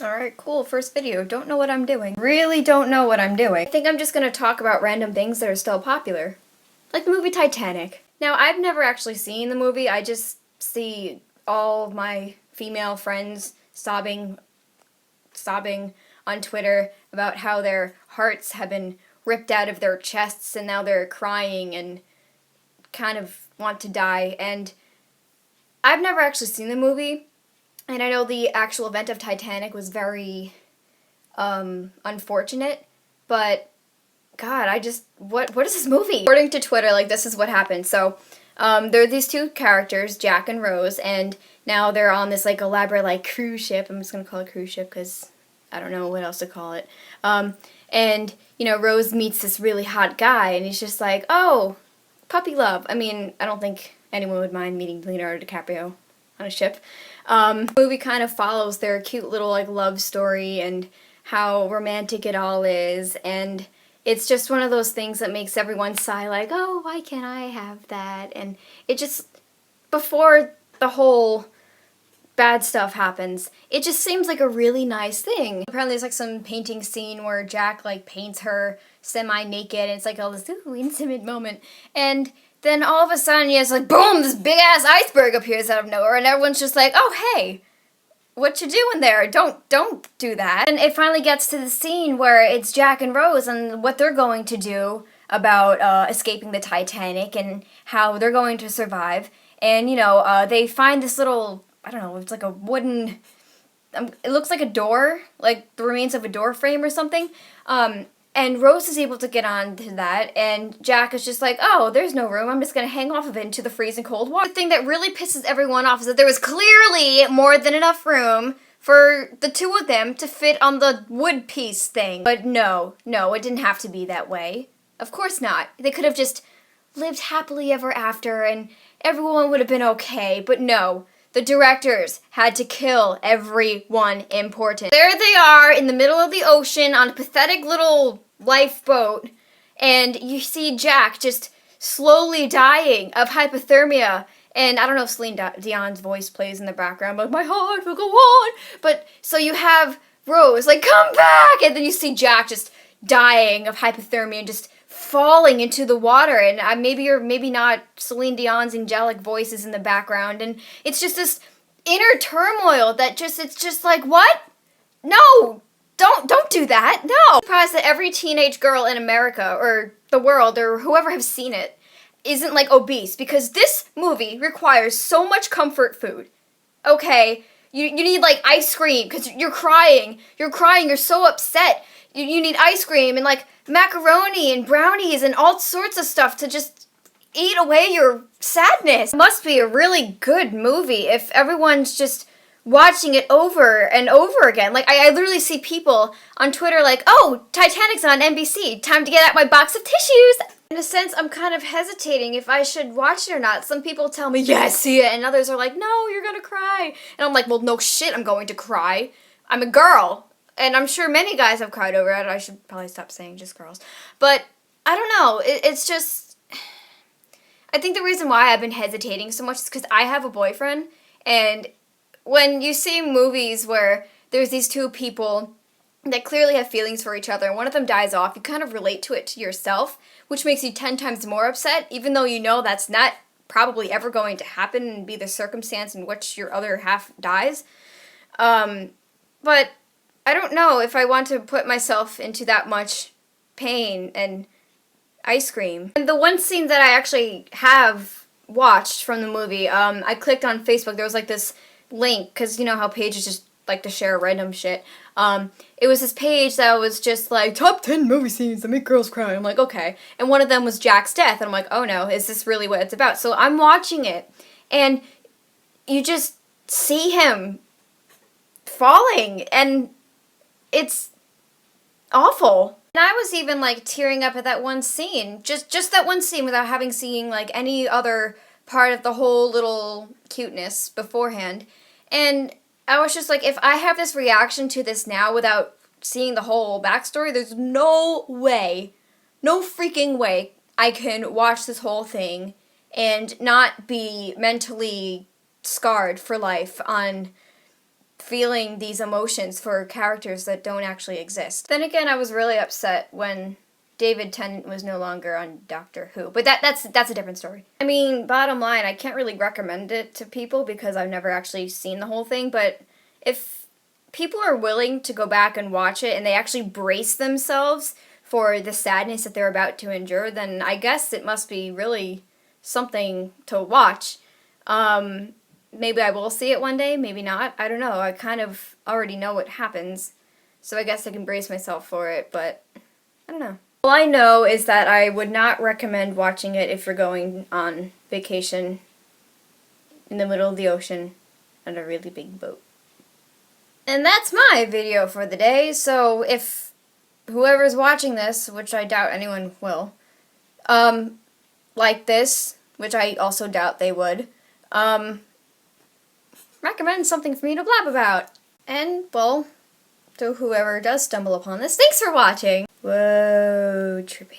Alright, cool. First video. Don't know what I'm doing. Really don't know what I'm doing. I think I'm just gonna talk about random things that are still popular. Like the movie Titanic. Now, I've never actually seen the movie. I just see all of my female friends sobbing on Twitter about how their hearts have been ripped out of their chests and now they're crying and kind of want to die. And I've never actually seen the movie. And I know the actual event of Titanic was very unfortunate, but God, what is this movie? According to Twitter, like, this is what happened. So, there are these two characters, Jack and Rose, and now they're on this, like, elaborate, like, cruise ship. I'm just gonna call it cruise ship because I don't know what else to call it. And, you know, Rose meets this really hot guy, and he's just like, oh, puppy love. I mean, I don't think anyone would mind meeting Leonardo DiCaprio on a ship. The movie kind of follows their cute little, like, love story and how romantic it all is, and it's just one of those things that makes everyone sigh, like, oh, why can't I have that? And it just, before the whole bad stuff happens, it just seems like a really nice thing. Apparently there's, like, some painting scene where Jack, like, paints her semi-naked, and it's, like, all this, ooh, intimate moment, and then all of a sudden, you just like, boom, this big-ass iceberg appears out of nowhere, and everyone's just like, oh, hey, what you doing there? Don't do that. And it finally gets to the scene where it's Jack and Rose and what they're going to do about escaping the Titanic and how they're going to survive. And, you know, they find this little, I don't know, it's like a wooden, it looks like a door, like the remains of a door frame or something. And Rose is able to get onto that, and Jack is just like, oh, there's no room, I'm just gonna hang off of it into the freezing cold water. The thing that really pisses everyone off is that there was clearly more than enough room for the two of them to fit on the wood piece thing. But no, it didn't have to be that way. Of course not. They could have just lived happily ever after, and everyone would have been okay, but no. The directors had to kill everyone important. There they are in the middle of the ocean on a pathetic little lifeboat, and you see Jack just slowly dying of hypothermia. And I don't know if Celine Dion's voice plays in the background, but my heart will go on. But so you have Rose like, come back! And then you see Jack just dying of hypothermia and just falling into the water, and maybe or maybe not Celine Dion's angelic voice is in the background, and it's just this inner turmoil that it's just like, what? No! Don't do that! No! I'm surprised that every teenage girl in America, or the world, or whoever has seen it, isn't, like, obese, because this movie requires so much comfort food. Okay, you need, like, ice cream, because you're crying, you're so upset. You need ice cream and, like, macaroni and brownies and all sorts of stuff to just eat away your sadness. It must be a really good movie if everyone's just watching it over and over again. Like, I literally see people on Twitter like, oh, Titanic's on NBC, time to get out my box of tissues. In a sense, I'm kind of hesitating if I should watch it or not. Some people tell me, yes, see it, and others are like, no, you're gonna cry. And I'm like, well, no shit, I'm going to cry. I'm a girl. And I'm sure many guys have cried over it. I should probably stop saying just girls. But, I don't know. It's just, I think the reason why I've been hesitating so much is because I have a boyfriend. And when you see movies where there's these two people that clearly have feelings for each other, and one of them dies off, you kind of relate to it to yourself, which makes you 10 times more upset, even though you know that's not probably ever going to happen and be the circumstance in which your other half dies. But I don't know if I want to put myself into that much pain and ice cream. And the one scene that I actually have watched from the movie, I clicked on Facebook, there was like this link, because you know how pages just like to share random shit. It was this page that was just like, top 10 movie scenes that make girls cry. I'm like, okay. And one of them was Jack's death, and I'm like, oh no, is this really what it's about? So I'm watching it, and you just see him falling, and it's awful. And I was even, like, tearing up at that one scene. Just that one scene without having seen, like, any other part of the whole little cuteness beforehand. And I was just like, if I have this reaction to this now without seeing the whole backstory, there's no way, no freaking way I can watch this whole thing and not be mentally scarred for life on feeling these emotions for characters that don't actually exist. Then again, I was really upset when David Tennant was no longer on Doctor Who, but that's a different story. I mean, bottom line, I can't really recommend it to people because I've never actually seen the whole thing, but if people are willing to go back and watch it and they actually brace themselves for the sadness that they're about to endure, then I guess it must be really something to watch. Maybe I will see it one day, maybe not. I don't know. I kind of already know what happens, so I guess I can brace myself for it, but I don't know. All I know is that I would not recommend watching it if you're going on vacation in the middle of the ocean on a really big boat. And that's my video for the day, so if whoever's watching this, which I doubt anyone will, like this, which I also doubt they would, recommend something for me to blab about. And, well, to whoever does stumble upon this, thanks for watching! Whoa, trippy.